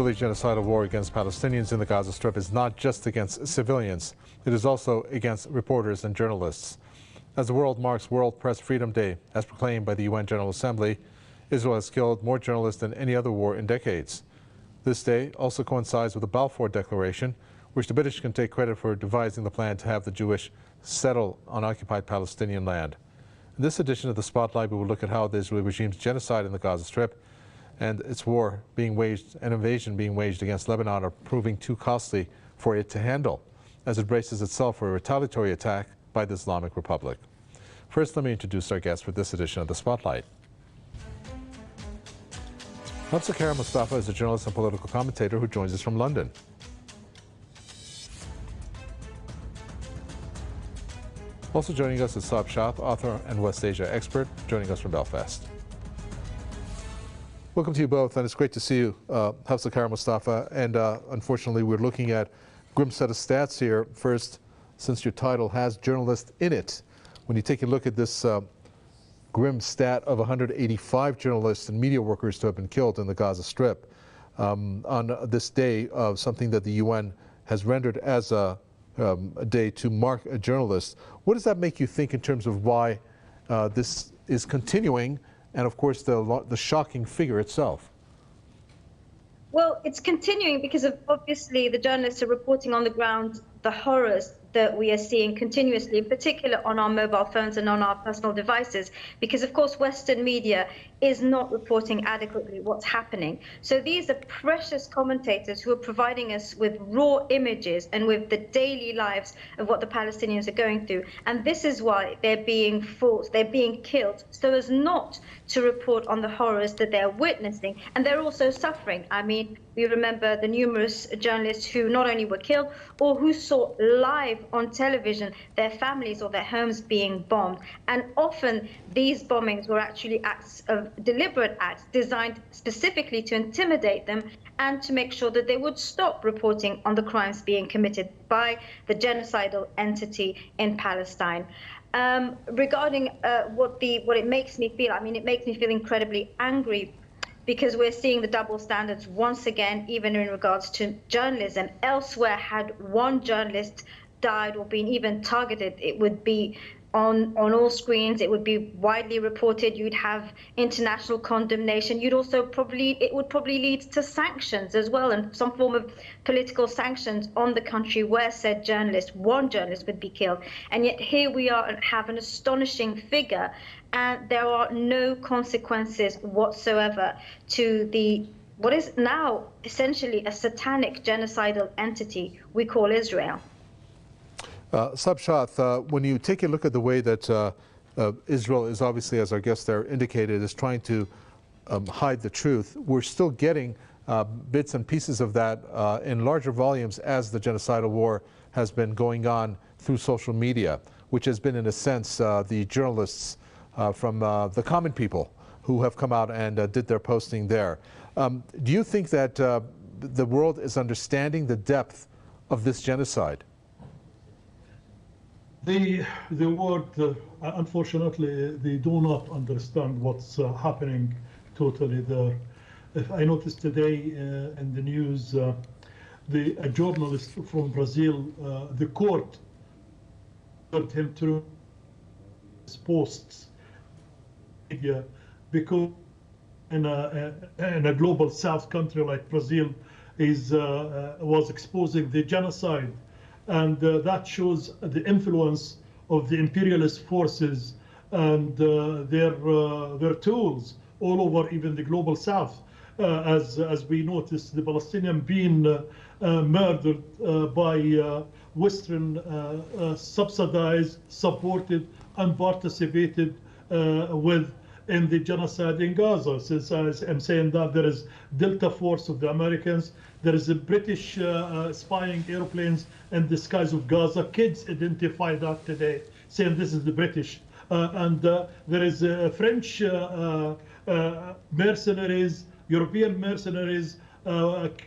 The genocidal war against Palestinians in the Gaza Strip is not just against civilians, it is also against reporters and journalists. As the world marks World Press Freedom Day, as proclaimed by the UN General Assembly, Israel has killed more journalists than any other war in decades. This day also coincides with the Balfour Declaration, which the British can take credit for devising the plan to have the Jewish settle on occupied Palestinian land. In this edition of the Spotlight, we will look at how the Israeli regime's genocide in the Gaza Strip and its war being waged, an invasion being waged against Lebanon, are proving too costly for it to handle, as it braces itself for a retaliatory attack by the Islamic Republic. First, let me introduce our guest for this edition of the Spotlight. Kara Mustafa is a journalist and political commentator who joins us from London. Also joining us is Saab Shah, author and West Asia expert, joining us from Belfast. Welcome to you both, and it's great to see you, Kara Mustafa. And unfortunately, we're looking at a grim set of stats here. First, since your title has journalist in it, when you take a look at this grim stat of 185 journalists and media workers to have been killed in the Gaza Strip on this day of something that the UN has rendered as a day to mark a journalist, what does that make you think in terms of why this is continuing, and of course the shocking figure itself? Well, it's continuing because of obviously the journalists are reporting on the ground the horrors that we are seeing continuously, in particular on our mobile phones and on our personal devices, because of course Western media is not reporting adequately what's happening. So these are precious commentators who are providing us with raw images and with the daily lives of what the Palestinians are going through. And this is why they're being forced, they're being killed, so as not to report on the horrors that they're witnessing. And they're also suffering. I mean, we remember the numerous journalists who not only were killed or who saw live on television their families or their homes being bombed. And often these bombings were actually acts of deliberate acts designed specifically to intimidate them and to make sure that they would stop reporting on the crimes being committed by the genocidal entity in Palestine. Regarding what it makes me feel, I mean, it makes me feel incredibly angry, because we're seeing the double standards once again, even in regards to journalism. Elsewhere, had one journalist died or been even targeted, it would be on all screens, it would be widely reported, you'd have international condemnation, it would probably lead to sanctions as well, and some form of political sanctions on the country where said one journalist would be killed. And yet here we are and have an astonishing figure, and there are no consequences whatsoever to what is now essentially a satanic genocidal entity we call Israel. Saab Shah, when you take a look at the way that Israel is obviously, as our guest there indicated, is trying to hide the truth, we're still getting bits and pieces of that in larger volumes as the genocidal war has been going on through social media, which has been, in a sense, the journalists from the common people who have come out and did their posting there. Do you think that the world is understanding the depth of this genocide? The world, unfortunately, they do not understand what's happening totally there. If I noticed today in the news, a journalist from Brazil, the court ordered him to posts media because in a global South country like Brazil was exposing the genocide. And that shows the influence of the imperialist forces and their tools all over even the global South. As we noticed, the Palestinian being murdered by Western subsidized, supported, and participated with in the genocide in Gaza. Since I'm saying that there is Delta Force of the Americans, there is a British spying airplanes in the skies of Gaza. Kids identify that today, saying this is the British. And there is French mercenaries, European mercenaries,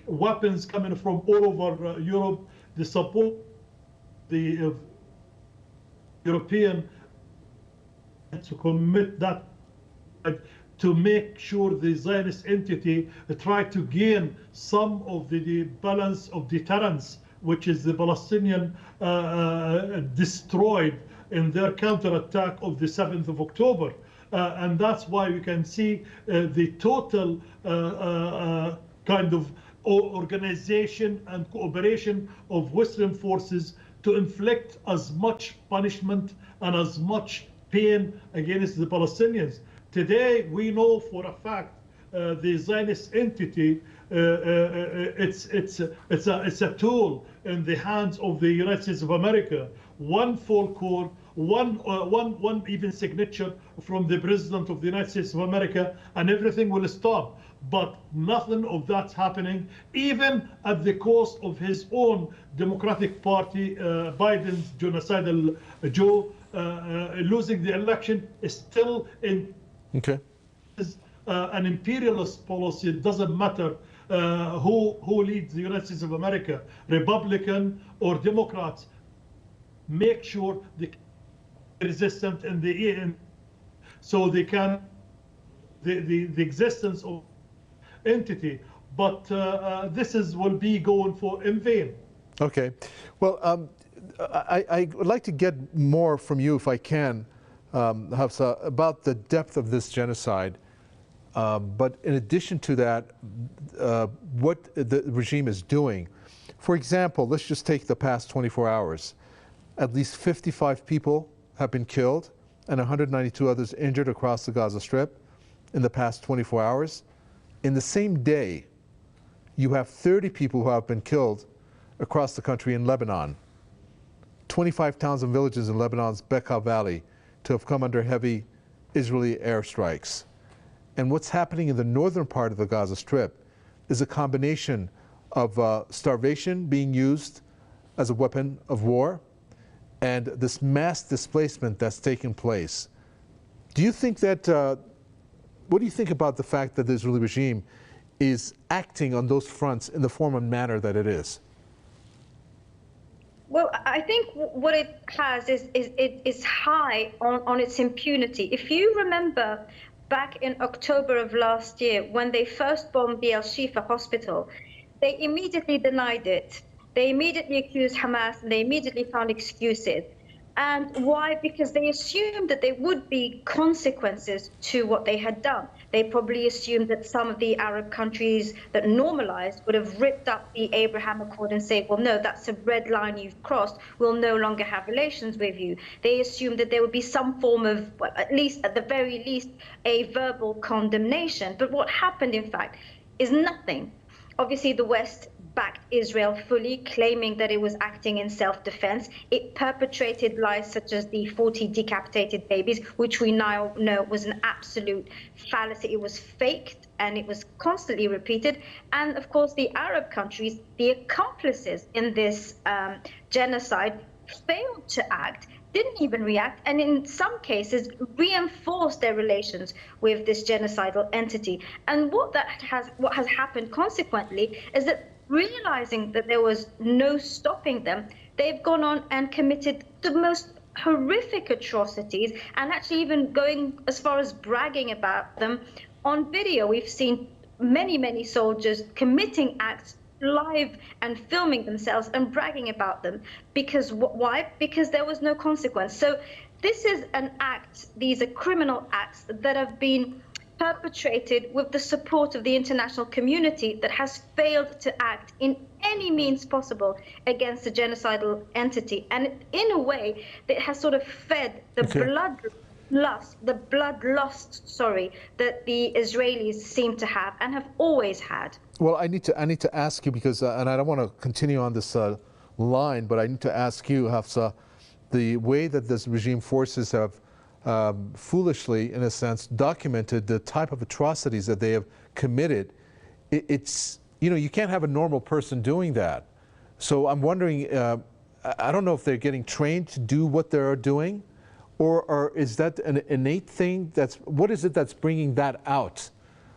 weapons coming from all over Europe. The support the European to commit that to make sure the Zionist entity try to gain some of the balance of deterrence, which is the Palestinian destroyed in their counterattack of the 7th of October. And that's why you can see the total kind of organization and cooperation of Western forces to inflict as much punishment and as much pain against the Palestinians. Today, we know for a fact the Zionist entity, it's a tool in the hands of the United States of America. One full core, one even signature from the President of the United States of America, and everything will stop. But nothing of that's happening, even at the cost of his own Democratic Party, Biden's genocidal Joe, losing the election is still in an imperialist policy. It doesn't matter who leads the United States of America, Republican or Democrats. Make sure the resistant in the end, so they can the existence of entity, but this will be going for in vain. Okay, well, I would like to get more from you, if I can, Hafsa, about the depth of this genocide. But in addition to that, what the regime is doing. For example, let's just take the past 24 hours. At least 55 people have been killed and 192 others injured across the Gaza Strip in the past 24 hours. In the same day, you have 30 people who have been killed across the country in Lebanon. 25 towns and villages in Lebanon's Bekaa Valley to have come under heavy Israeli airstrikes. And what's happening in the northern part of the Gaza Strip is a combination of starvation being used as a weapon of war and this mass displacement that's taken place. Do you think that, what do you think about the fact that the Israeli regime is acting on those fronts in the form and manner that it is? Well, I think what it has is high on its impunity. If you remember back in October of last year, when they first bombed the Al-Shifa hospital, they immediately denied it. They immediately accused Hamas, and they immediately found excuses. And why? Because they assumed that there would be consequences to what they had done. They probably assumed that some of the Arab countries that normalized would have ripped up the Abraham Accord and say, well, no, that's a red line you've crossed. We'll no longer have relations with you. They assumed that there would be some form of, well, at the very least, a verbal condemnation. But what happened, in fact, is nothing. Obviously, the West backed Israel fully, claiming that it was acting in self-defense. It perpetrated lies such as the 40 decapitated babies, which we now know was an absolute fallacy. It was faked and it was constantly repeated. And of course, the Arab countries, the accomplices in this genocide, failed to act, didn't even react, and in some cases reinforced their relations with this genocidal entity. And what has happened consequently is that, realizing that there was no stopping them, they've gone on and committed the most horrific atrocities, and actually even going as far as bragging about them on video. We've seen many soldiers committing acts live and filming themselves and bragging about them. Because why? Because there was no consequence. So this is an act, these are criminal acts that have been perpetrated with the support of the international community that has failed to act in any means possible against the genocidal entity. And in a way, it has sort of fed the bloodlust that the Israelis seem to have and have always had. Well, I need to ask you, because, and I don't want to continue on this line, but I need to ask you, Hafsa, the way that this regime forces have foolishly, in a sense, documented the type of atrocities that they have committed. It's, you know, you can't have a normal person doing that. So I'm wondering, I don't know if they're getting trained to do what they're doing, or is that an innate thing? What is it that's bringing that out?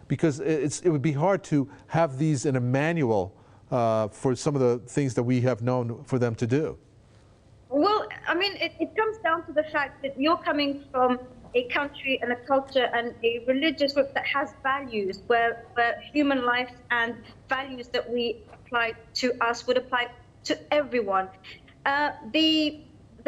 Because it would be hard to have these in a manual for some of the things that we have known for them to do. Well, I mean, it comes down to the fact that you're coming from a country and a culture and a religious group that has values, where human life and values that we apply to us would apply to everyone. The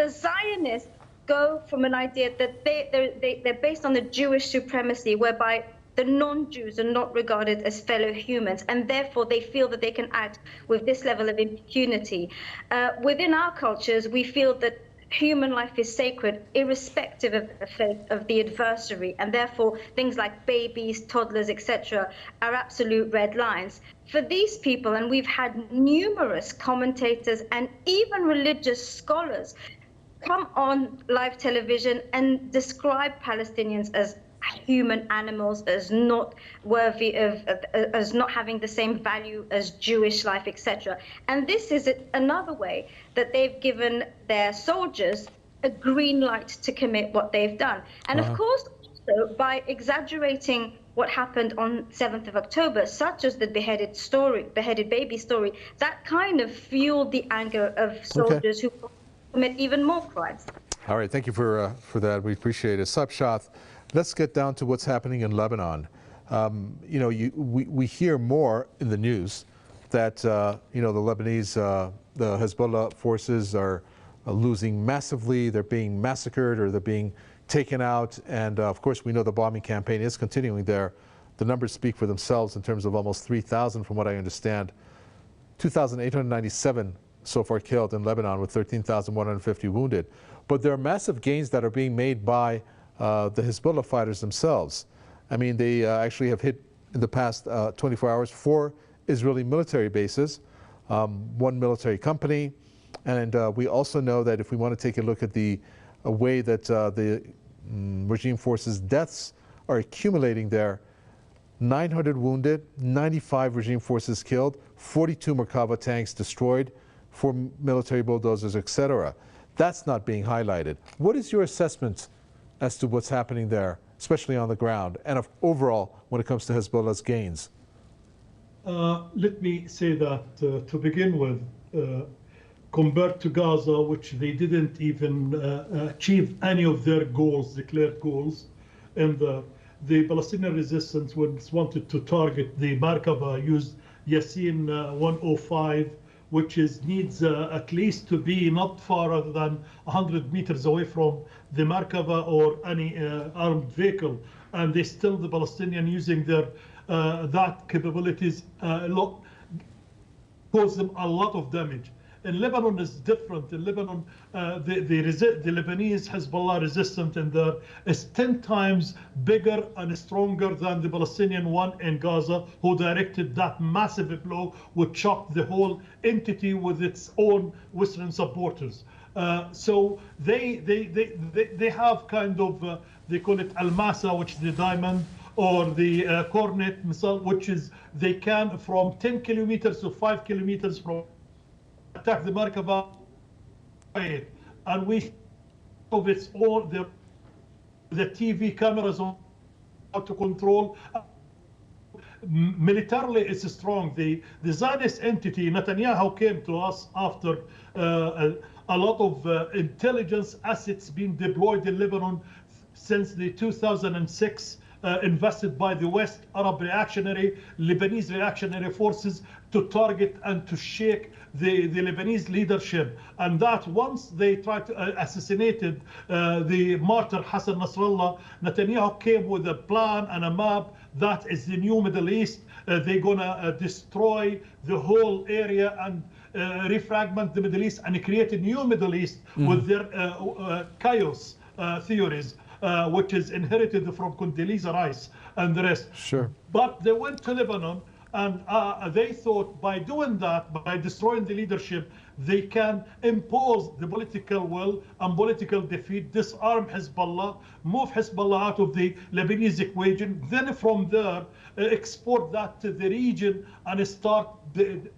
Zionists go from an idea that they're based on the Jewish supremacy, whereby the non-Jews are not regarded as fellow humans, and therefore they feel that they can act with this level of impunity. Within our cultures, we feel that human life is sacred, irrespective of the faith of the adversary, and therefore things like babies, toddlers, etc., are absolute red lines. For these people, and we've had numerous commentators and even religious scholars come on live television and describe Palestinians as human animals, as not worthy of, as not having the same value as Jewish life, etc. And this is another way that they've given their soldiers a green light to commit what they've done. And of course, also by exaggerating what happened on 7th of October, such as the beheaded baby story, that kind of fueled the anger of soldiers who commit even more crimes. All right, thank you for that. We appreciate it. Subshath, let's get down to what's happening in Lebanon. You know, we hear more in the news that you know, the Lebanese, the Hezbollah forces are losing massively. They're being massacred or they're being taken out. And of course, we know the bombing campaign is continuing there. The numbers speak for themselves in terms of almost 3,000, from what I understand. 2,897 so far killed in Lebanon, with 13,150 wounded. But there are massive gains that are being made by the Hezbollah fighters themselves. I mean, they actually have hit in the past 24 hours 4 Israeli military bases, 1 military company, and we also know that if we want to take a look at the way that the regime forces' deaths are accumulating there, 900 wounded, 95 regime forces killed, 42 Merkava tanks destroyed, 4 military bulldozers, etc. That's not being highlighted. What is your assessment as to what's happening there, especially on the ground, and overall when it comes to Hezbollah's gains? Let me say that to begin with, compared to Gaza, which they didn't even achieve any of their goals, declared goals, and the Palestinian resistance wanted to target the Merkava, used Yasin 105, which needs at least to be not farther than 100 meters away from the Merkava or any armed vehicle. And they still, the Palestinian, using their that capabilities, cause them a lot of damage. In Lebanon is different. In Lebanon, the Lebanese Hezbollah resistance in there is 10 times bigger and stronger than the Palestinian one in Gaza, who directed that massive blow which shocked the whole entity with its own Western supporters. So they have kind of, they call it Al-Masa, which is the diamond, or the Cornet missile, which is, they can from 10 kilometers to 5 kilometers from attack the Merkava, and we of its all the TV cameras on how to control. Militarily, it's strong. The Zionist entity, Netanyahu, came to us after a lot of intelligence assets being deployed in Lebanon since the 2006. Invested by the West Arab Lebanese reactionary forces to target and to shake the Lebanese leadership. And that once they tried to assassinated the martyr Hassan Nasrallah, Netanyahu came with a plan and a map that is the new Middle East. They're gonna destroy the whole area and refragment the Middle East and create a new Middle East with their chaos theories. Which is inherited from Condoleezza Rice and the rest. Sure. But they went to Lebanon, and they thought by doing that, by destroying the leadership, they can impose the political will and political defeat, disarm Hezbollah, move Hezbollah out of the Lebanese equation, then from there export that to the region and start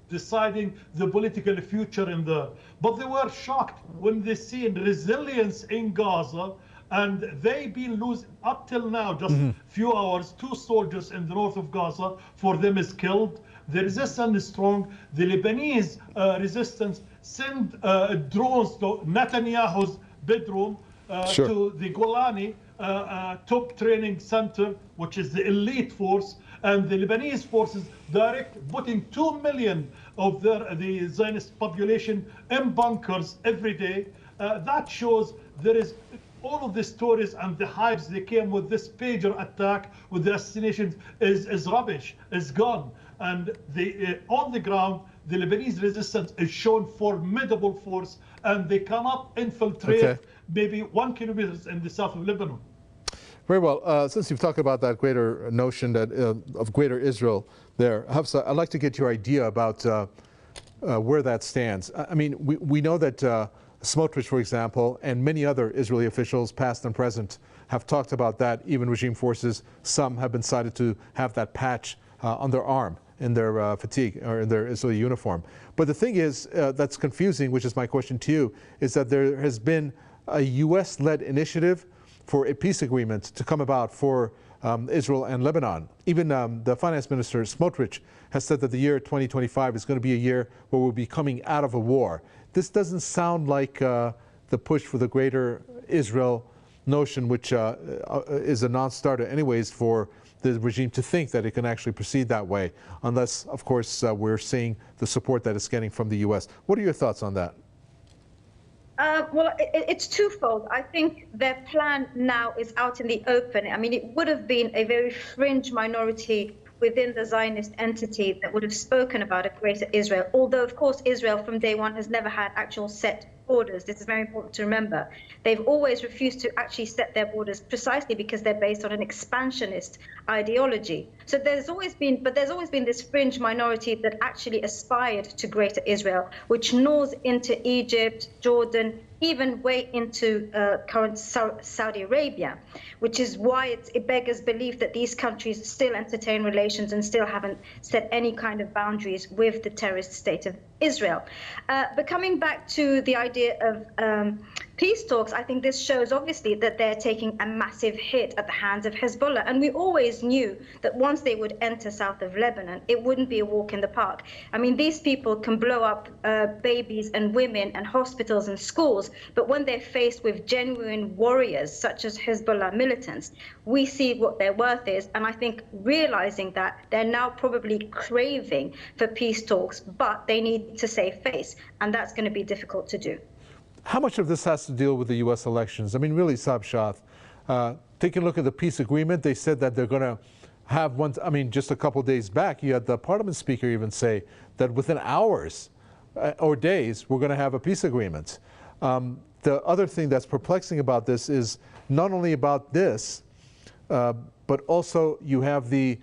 deciding the political future in there. But they were shocked when they see resilience in Gaza. And they've been losing up till now, just few hours, 2 soldiers in the north of Gaza, for them is killed. The resistance is strong. The Lebanese resistance send drones to Netanyahu's bedroom, to the Golani, top training center, which is the elite force, and the Lebanese forces putting 2 million of the Zionist population in bunkers every day. That shows there is all of the stories and the hypes they came with this pager attack, with the assassinations, is rubbish, is gone. And on the ground, the Lebanese resistance is shown formidable force, and they cannot infiltrate maybe 1 kilometer in the south of Lebanon. Very well. Since you've talked about that greater notion that of greater Israel there, Hafsa, I'd like to get your idea about where that stands. I mean, we know that Smotrich, for example, and many other Israeli officials, past and present, have talked about that. Even regime forces, some have been cited to have that patch on their arm, in their fatigue, or in their Israeli uniform. But the thing is, that's confusing, which is my question to you, is that there has been a US-led initiative for a peace agreement to come about for Israel and Lebanon. Even the finance minister, Smotrich, has said that the year 2025 is going to be a year where we'll be coming out of a war. This doesn't sound like the push for the greater Israel notion, which is a non-starter anyways for the regime to think that it can actually proceed that way, unless, of course, we're seeing the support that it's getting from the US. What are your thoughts on that? Well, it's twofold. I think their plan now is out in the open. I mean, it would have been a very fringe minority within the Zionist entity that would have spoken about a greater Israel. Although, of course, Israel from day one has never had actual set borders. This is very important to remember. They've always refused to actually set their borders precisely because they're based on an expansionist ideology. So there's always been this fringe minority that actually aspired to greater Israel, which gnaws into Egypt, Jordan, even way into current Saudi Arabia, which is why it beggars belief that these countries still entertain relations and still haven't set any kind of boundaries with the terrorist state of Israel. But coming back to the idea of peace talks, I think this shows obviously that they're taking a massive hit at the hands of Hezbollah. And we always knew that once they would enter south of Lebanon, it wouldn't be a walk in the park. I mean, these people can blow up babies and women and hospitals and schools, but when they're faced with genuine warriors such as Hezbollah militants, we see what their worth is. And I think realizing that, they're now probably craving for peace talks, but they need to save face, and that's going to be difficult to do. How much of this has to deal with the U.S. elections? I mean, really, Sabshat, taking a look at the peace agreement, they said that they're going to have one. I mean, just a couple days back, you had the parliament speaker even say that within hours or days, we're going to have a peace agreement. The other thing that's perplexing about this is not only about this, but also you have the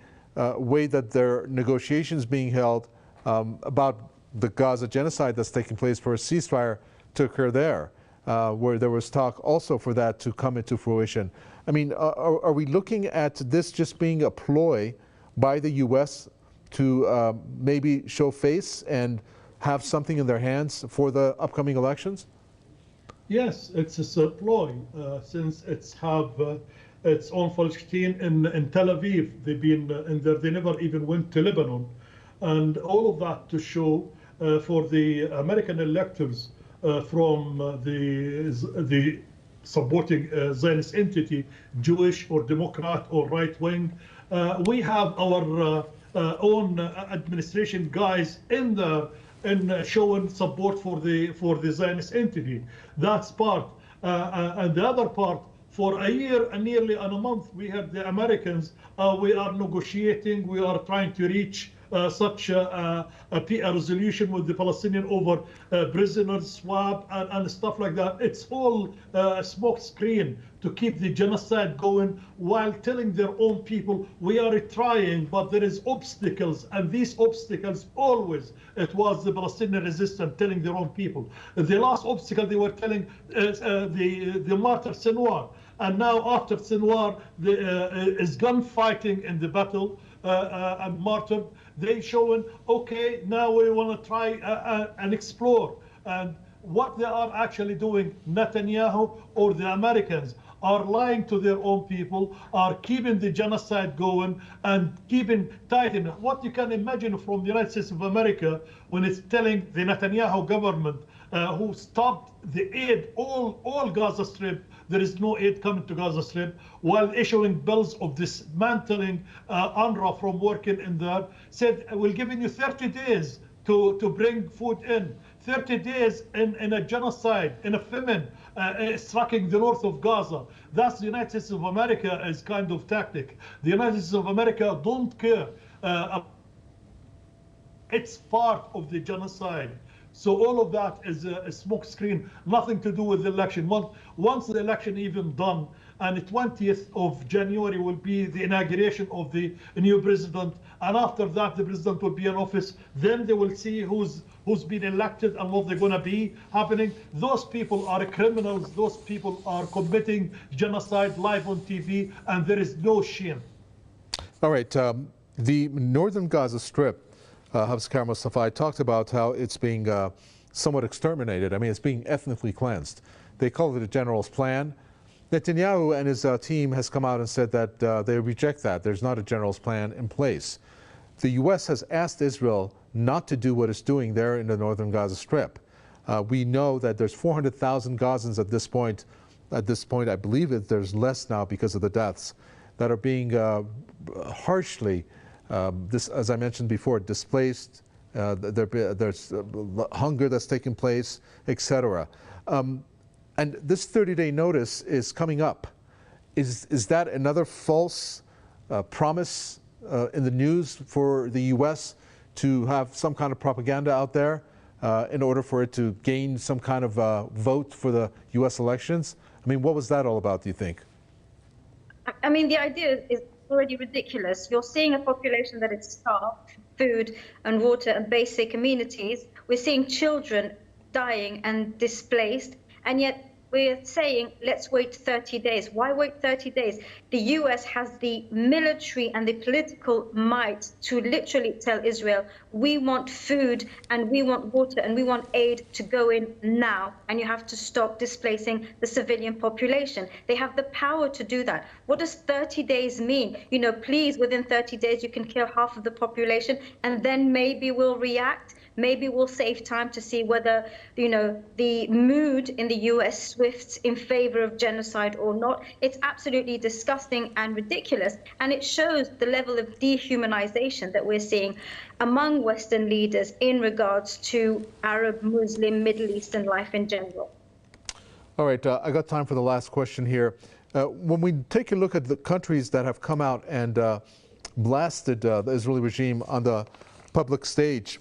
way that there are negotiations being held about the Gaza genocide that's taking place for a ceasefire to occur there, where there was talk also for that to come into fruition. I mean, are we looking at this just being a ploy by the U.S. to maybe show face and have something in their hands for the upcoming elections? Yes, it's a ploy since it's have its own Palestine in Tel Aviv. They've been in there. They never even went to Lebanon, and all of that to show for the American electors from the supporting Zionist entity, Jewish or Democrat or right wing. We have our own administration guys in there and showing support for the Zionist entity. That's part, and the other part. For a year and nearly a month, we have the Americans. We are negotiating. We are trying to reach such a resolution with the Palestinian over prisoners swap and stuff like that. It's all a smoke screen to keep the genocide going while telling their own people we are trying, but there is obstacles, and these obstacles always it was the Palestinian resistance telling their own people. The last obstacle they were telling the martyr Sinwar, and now after Sinwar is gunfighting in the battle and martyr. They showing, okay, now we want to try and explore. And what they are actually doing, Netanyahu or the Americans, are lying to their own people, are keeping the genocide going and keeping tight in what you can imagine from the United States of America when it's telling the Netanyahu government who stopped the aid, all Gaza Strip, there is no aid coming to Gaza Strip, while issuing bills of dismantling UNRWA from working in there, said, we're giving you 30 days to bring food in. 30 days in a genocide, in a famine, striking the north of Gaza. That's the United States of America as kind of tactic. The United States of America don't care. It's part of the genocide. So all of that is a smoke screen, nothing to do with the election. Once the election even done, and the 20th of January will be the inauguration of the new president, and after that the president will be in office, then they will see who's been elected and what they're going to be happening. Those people are criminals, those people are committing genocide live on TV, and there is no shame. All right, the northern Gaza Strip, Hafez Mustafa talked about how it's being somewhat exterminated. I mean, it's being ethnically cleansed. They call it a general's plan. Netanyahu and his team has come out and said that they reject that. There's not a general's plan in place. The U.S. has asked Israel not to do what it's doing there in the northern Gaza Strip. We know that there's 400,000 Gazans at this point. At this point, I believe that there's less now because of the deaths that are being harshly, as I mentioned before, displaced. There's hunger that's taking place, etc. And this 30-day notice is coming up. Is that another false promise in the news for the U.S. to have some kind of propaganda out there in order for it to gain some kind of vote for the U.S. elections? I mean, what was that all about, do you think? I mean, the idea is already ridiculous. You're seeing a population that is starved, food and water and basic amenities. We're seeing children dying and displaced, and yet we're saying, let's wait 30 days. Why wait 30 days? The US has the military and the political might to literally tell Israel, we want food and we want water and we want aid to go in now. And you have to stop displacing the civilian population. They have the power to do that. What does 30 days mean? You know, please, within 30 days, you can kill half of the population and then maybe we'll react. Maybe we'll save time to see whether, you know, the mood in the US swifts in favor of genocide or not. It's absolutely disgusting and ridiculous. And it shows the level of dehumanization that we're seeing among Western leaders in regards to Arab, Muslim, Middle Eastern life in general. All right, I got time for the last question here. When we take a look at the countries that have come out and blasted the Israeli regime on the public stage,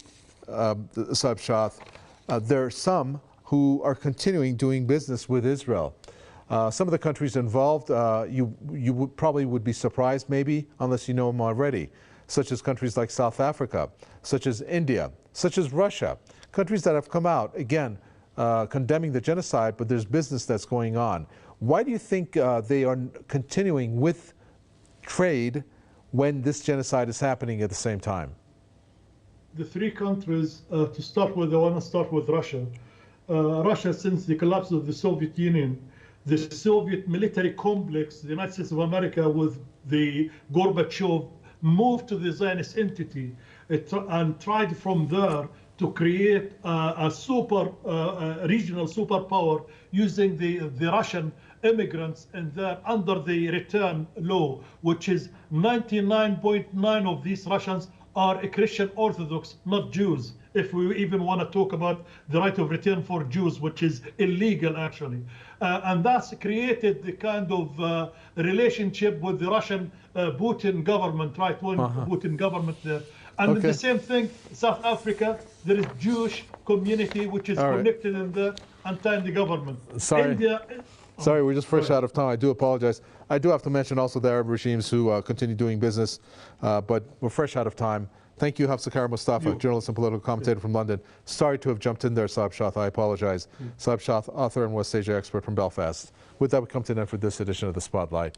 Saab Shah, there are some who are continuing doing business with Israel. Some of the countries involved, you probably would be surprised maybe, unless you know them already, such as countries like South Africa, such as India, such as Russia, countries that have come out, again, condemning the genocide, but there's business that's going on. Why do you think they are continuing with trade when this genocide is happening at the same time? The three countries, to start with, I want to start with Russia. Russia, since the collapse of the Soviet Union, the Soviet military complex, the United States of America with the Gorbachev, moved to the Zionist entity and tried from there to create a regional superpower using the Russian immigrants in there under the return law, which is 99.9% of these Russians are Christian Orthodox, not Jews, if we even want to talk about the right of return for Jews, which is illegal actually. And that's created the kind of relationship with the Russian Putin government, right-wing Putin government there. And the same thing, South Africa, there is Jewish community which is connected in there and the government. Sorry. India, Sorry, we're just fresh out of time. I do apologize. I do have to mention also the Arab regimes who continue doing business, but we're fresh out of time. Thank you, Hafez Mustafa, journalist and political commentator from London. Sorry to have jumped in there, Saab Shah. I apologize. Saab Shah, author and West Asia expert from Belfast. With that, we come to an end for this edition of The Spotlight.